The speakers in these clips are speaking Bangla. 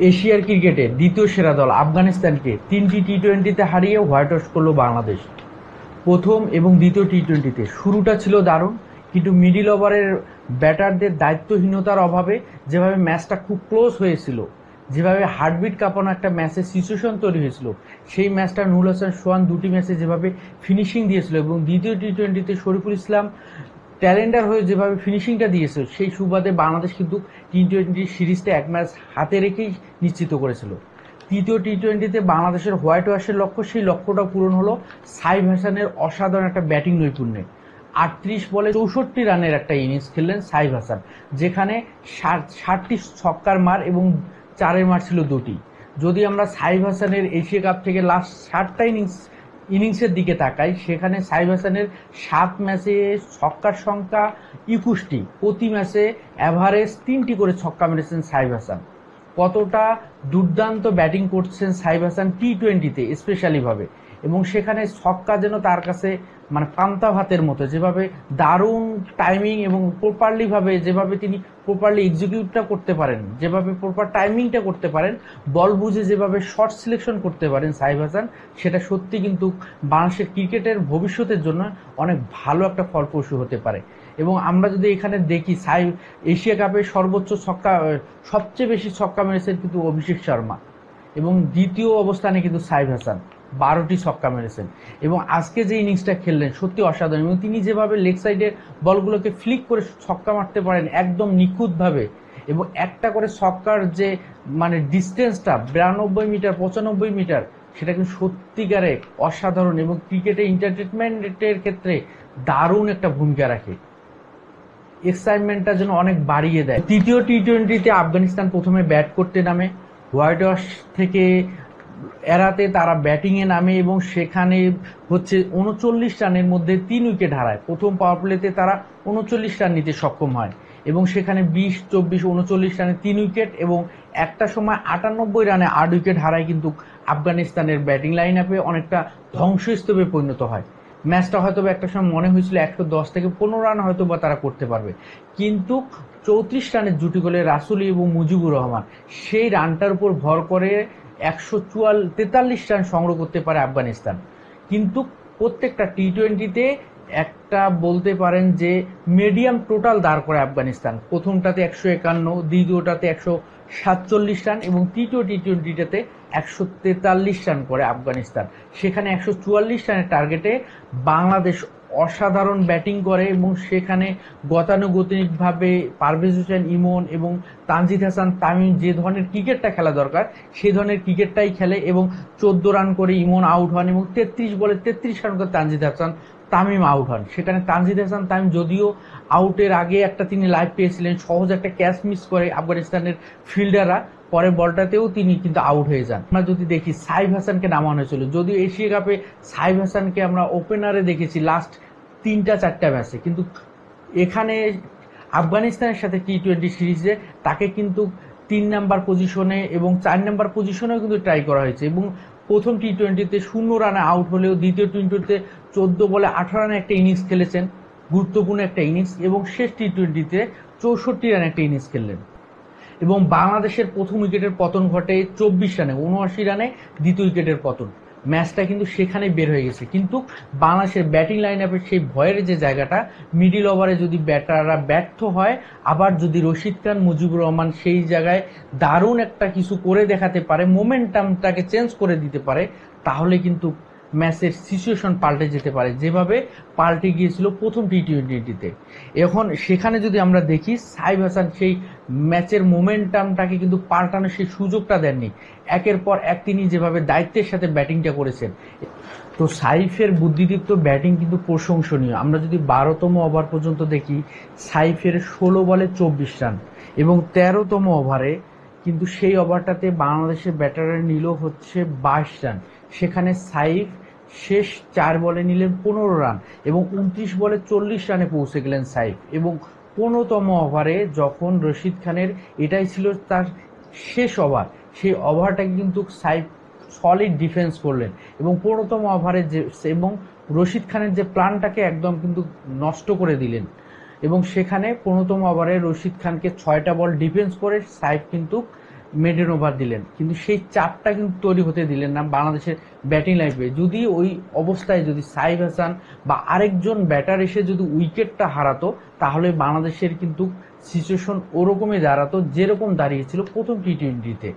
এশিয়ার ক্রিকেটে দ্বিতীয় সেরা দল আফগানিস্তানকে 3টি টি-20তে হারিয়ে হোয়াইট ওয়াশ করল বাংলাদেশ। প্রথম এবং দ্বিতীয় টি-20তে শুরুটা ছিল দারুণ, কিন্তু মিডিল ওভারের ব্যাটারদের দায়িত্বহীনতার অভাবে যেভাবে ম্যাচটা খুব ক্লোজ হয়েছিল, যেভাবে হার্টবিট কাঁপানো একটা ম্যাচের সিচুয়েশন তৈরি হয়েছিল, সেই ম্যাচটা নুরুল হাসান সোহান দুটি ম্যাচে যেভাবে ফিনিশিং দিয়েছিল এবং দ্বিতীয় টি-20তে শরীফুল ইসলাম ট্যালেন্ডার হয়ে যেভাবে ফিনিশিংটা দিয়েছে, সেই সুবাদে বাংলাদেশ কিন্তু টি-20 সিরিজটা এক ম্যাচ হাতে রেখেই নিশ্চিত করেছিল। তৃতীয় টি-20তে বাংলাদেশের হোয়াইট ওয়াশের লক্ষ্য, সেই লক্ষ্যটা পূরণ হলো সাইফ হাসানের অসাধারণ একটা ব্যাটিং নৈপুণ্যে। 38 বলে 64 রানের একটা ইনিংস খেললেন সাইফ হাসান, যেখানে 60টি ছক্কার মার এবং 4-এর মার ছিল 2টি। যদি আমরা সাইফ হাসানের এশিয়া কাপ থেকে লাস্ট 7টা ইনিংসের দিকে তাকাই, সেখানে সাইফ হাসানের 7 ম্যাচে ছক্কার সংখ্যা 21টি, প্রতি ম্যাচে অ্যাভারেজ 3টি করে ছক্কা মেরেছেন সাইফ হাসান। কতটা দুর্দান্ত ব্যাটিং করছেন সাইফ হাসান টি-20তে স্পেশালিভাবে, এবং সেখানে ছক্কা যেন তার কাছে মানে পান্তা ভাতের মতো, যেভাবে দারুণ টাইমিং এবং প্রপারলিভাবে যেভাবে তিনি প্রপারলি এক্সিকিউটটা করতে পারেন, যেভাবে প্রপার টাইমিংটা করতে পারেন, বল বুঝে যেভাবে শর্ট সিলেকশন করতে পারেন সাইফ হাসান, সেটা সত্যি কিন্তু বাংলাদেশের ক্রিকেটের ভবিষ্যতের জন্য অনেক ভালো একটা ফলপ্রসূ হতে পারে। এবং আমরা যদি এখানে দেখি, এশিয়া কাপে সর্বোচ্চ ছক্কা, সবচেয়ে বেশি ছক্কা মেরেছেন কিন্তু অভিষেক শর্মা, এবং দ্বিতীয় অবস্থানে কিন্তু সাইফ হাসান 12টি ছক্কা মেরেছেন। এবং আজকে যে ইনিংসটা খেললেন সত্যি অসাধারণ, এবং তিনি যেভাবে লেগ সাইডের বলগুলোকে ফ্লিক করে ছক্কা মারতে পারেন একদম নিখুঁতভাবে, এবং একটা করে ছক্কার যে মানে ডিস্টেন্সটা 92 মিটার 95 মিটার, সেটা কিন্তু সত্যিকারে অসাধারণ এবং ক্রিকেটে এন্টারটেনমেন্টের ক্ষেত্রে দারুণ একটা ভূমিকা রাখে, এক্সাইটমেন্টটা যেন অনেক বাড়িয়ে দেয়। তৃতীয় টি-20তে আফগানিস্তান প্রথমে ব্যাট করতে নামে, হোয়াইট ওয়াশ থেকে এড়াতে তারা ব্যাটিংয়ে নামে এবং সেখানে হচ্ছে 39 রানের মধ্যে 3 উইকেট হারায়। প্রথম পাওয়ার প্লেতে তারা 39 রান নিতে সক্ষম হয় এবং সেখানে 20, 24, 39 রানে 3 উইকেট এবং একটা সময় 98 রানে 8 উইকেট হারায়, কিন্তু আফগানিস্তানের ব্যাটিং লাইন আপে অনেকটা ধ্বংসস্তূপে পরিণত হয়। ম্যাচটা হয়তো একটা সময় মনে হয়েছিল 110 থেকে 15 রান হয়তো বা তারা করতে পারবে, কিন্তু 34 রানের জুটি গোলে রাসুলি এবং মুজিবুর রহমান সেই রানটার উপর ভর করে 143 রান সংগ্রহ করতে পারে আফগানিস্তান। কিন্তু প্রত্যেকটা টি-20তে একটা বলতে পারেন যে মিডিয়াম টোটাল দাঁড় করে আফগানিস্তান। প্রথমটাতে 151, দ্বিতীয়টাতে 147 রান এবং তৃতীয় টি-20টাতে 143 রান করে আফগানিস্তান। সেখানে 144 রানের টার্গেটে বাংলাদেশ অসাধারণ ব্যাটিং করে এবং সেখানে গতানুগতিকভাবে পারভেজ হোসেন ইমন এবং তানজিদ হাসান তামিম যে ধরনের ক্রিকেটটা খেলা দরকার সেই ধরনের ক্রিকেটটাই খেলে এবং 14 রান করে ইমন আউট হন এবং 33 বলে 33 রান করে তানজিদ হাসান তামিম আউট হন। সেখানে তানজিদ হাসান তামিম যদিও আউটের আগে একটা তিনি লাইভ পেয়েছিলেন, সহজ একটা ক্যাচ মিস করে আফগানিস্তানের ফিল্ডাররা, পরের বলটাতেও তিনি কিন্তু আউট হয়ে যান। আমরা যদি দেখি সাইফ হাসানকে নামানো হয়েছিল, যদিও এশিয়া কাপে সাইফ হাসানকে আমরা ওপেনারে দেখেছি লাস্ট 3-4টা ম্যাচে, কিন্তু এখানে আফগানিস্তানের সাথে টি-20 সিরিজে তাকে কিন্তু 3 নাম্বার পজিশনে এবং 4 নাম্বার পজিশনেও কিন্তু ট্রাই করা হয়েছে এবং প্রথম টি-20তে 0 রানে আউট হলেও দ্বিতীয় টি-20তে 14 বলে 18 রানে একটা ইনিংস খেলেছেন, গুরুত্বপূর্ণ একটা ইনিংস, এবং শেষ টি-20তে 64 রানে একটা ইনিংস খেললেন। এবং বাংলাদেশের প্রথম উইকেটের পতন ঘটে 24 রানে, 79 রানে দ্বিতীয় উইকেটের পতন। ম্যাচটা কিন্তু সেখানে বের হয়ে গেছে, কিন্তু বাংলাদেশের ব্যাটিং লাইন আপের সেই ভয়ের যে জায়গাটা, মিডিল ওভারে যদি ব্যাটাররা ব্যর্থ হয়, আবার যদি রশিদ খান মুজিবুর রহমান সেই জায়গায় দারুণ একটা কিছু করে দেখাতে পারে, মোমেন্টামটাকে চেঞ্জ করে দিতে পারে, তাহলে কিন্তু ম্যাচের সিচুয়েশন পাল্টে যেতে পারে, যেভাবে পাল্টে গিয়েছিল প্রথম টি-20তে। এখন সেখানে যদি আমরা দেখি সাইফ হাসান সেই ম্যাচের মোমেন্টামটাকে কিন্তু পাল্টানোর সেই সুযোগটা দেননি, একের পর এক তিনি যেভাবে দায়িত্বের সাথে ব্যাটিংটা করেছেন। তো সাইফের বুদ্ধিদীপ্ত ব্যাটিং কিন্তু প্রশংসনীয়। আমরা যদি 12তম ওভার পর্যন্ত দেখি, সাইফের 16 বলে 24 রান এবং 13তম ওভারে কিন্তু সেই ওভারটাতে বাংলাদেশের ব্যাটাররা নিল হচ্ছে 22 রান। সেখানে সাইফ শেষ 4 বলে নিলেন 15 রান এবং 29 বলে 40 রানে পৌঁছে গেলেন সাইফ। এবং 15তম ওভারে যখন রশিদ খানের এটাই ছিল তার শেষ ওভার, সেই ওভারটাকে কিন্তু সাইফ সলিড ডিফেন্স করলেন এবং 15তম ওভারে এবং রশিদ খানের যে প্ল্যানটাকে একদম কিন্তু নষ্ট করে দিলেন। এবং সেখানে 15তম ওভারে রশিদ খানকে 6টা বল ডিফেন্স করে সাইফ কিন্তু মেডেন ওভার দিলেন, কিন্তু সেই চাপটা কিন্তু তৈরি হতে দিলেন না বাংলাদেশের ব্যাটিং লাইফে। যদি ওই অবস্থায় যদি সাইফ হাসান বা আরেকজন ব্যাটার এসে যদি উইকেটটা হারাতো, তাহলে বাংলাদেশের কিন্তু সিচুয়েশন ওরকমই দাঁড়াতো যেরকম দাঁড়িয়েছিল প্রথম টি-20-তে।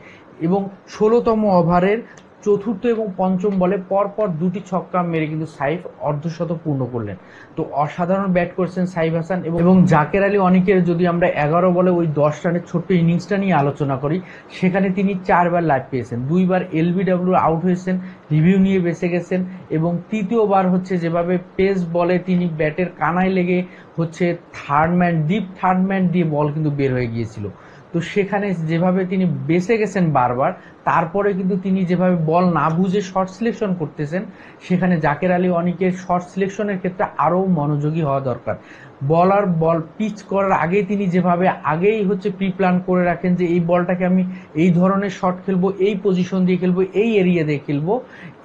এবং 16তম ওভারের চতুর্থ এবং পঞ্চম বলে পরপর দুটি ছক্কা মেরে কিন্তু সাইফ অর্ধশত পূর্ণ করলেন। তো অসাধারণ ব্যাট করেছেন সাইফ হাসান। এবং জাকের আলী অনেকের যদি আমরা 11 বলে ওই 10 রানের ছোট্ট ইনিংসটা নিয়ে আলোচনা করি, সেখানে তিনি 4বার লাইভ পেয়েছেন, 2বার এলবিডব্লিউ আউট হয়েছেন, রিভিউ নিয়ে বেঁচে গেছেন, এবং তৃতীয়বার হচ্ছে যেভাবে পেস বলে তিনি ব্যাটের কানায় লেগে হচ্ছে ডিপ থার্ড ম্যান দিয়ে বল কিন্তু বের হয়ে গিয়েছিল। তো সেখানে যেভাবে তিনি বেঁচে গেছেন বারবার, তারপরে কিন্তু তিনি যেভাবে বল না বুঝে শর্ট সিলেকশন করতেছেন, সেখানে জাকের আলী অনেকের শর্ট সিলেকশনের ক্ষেত্রে আরও মনোযোগী হওয়া দরকার। বলার বল পিচ করার আগে তিনি যেভাবে আগেই হচ্ছে প্রি প্ল্যান করে রাখেন যে এই বলটাকে আমি এই ধরনের শট খেলবো, এই পজিশন দিয়ে খেলবো, এই এরিয়া দিয়ে খেলবো,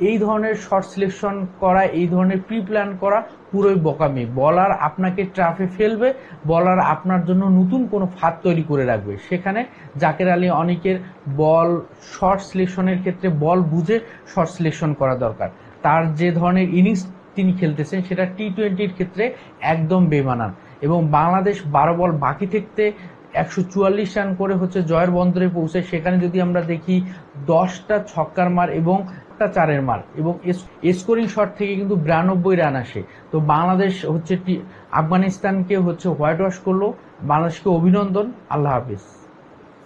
এই ধরনের শর্ট সিলেকশন করা, এই ধরনের প্রি প্ল্যান করা পুরোই বোকামি। বলার আপনাকে ট্রাফে ফেলবে, বলার আপনার জন্য নতুন কোনো ফাঁদ তৈরি করে রাখবে। সেখানে জাকের আলী অনেকের বল শর্ট সিলেকশনের ক্ষেত্রে বল বুঝে শর্ট সিলেকশন করা দরকার। তার যে ধরনের ইনিংস তিনি খেলতেছেন সেটা টি-20-র ক্ষেত্রে একদম বেমানান। এবং বাংলাদেশ 12 বল বাকি থাকতে 144 রান করে হচ্ছে জয়ের বন্দরে পৌঁছে। সেখানে যদি আমরা দেখি 10টা ছক্কার মার এবং 4-এর মার, এবং স্কোরিং শট থেকে কিন্তু 92 রান আসে। তো বাংলাদেশ হচ্ছে আফগানিস্তানকে হচ্ছে হোয়াইট ওয়াশ করলো। বাংলাদেশকে অভিনন্দন। আল্লাহ হাফিজ।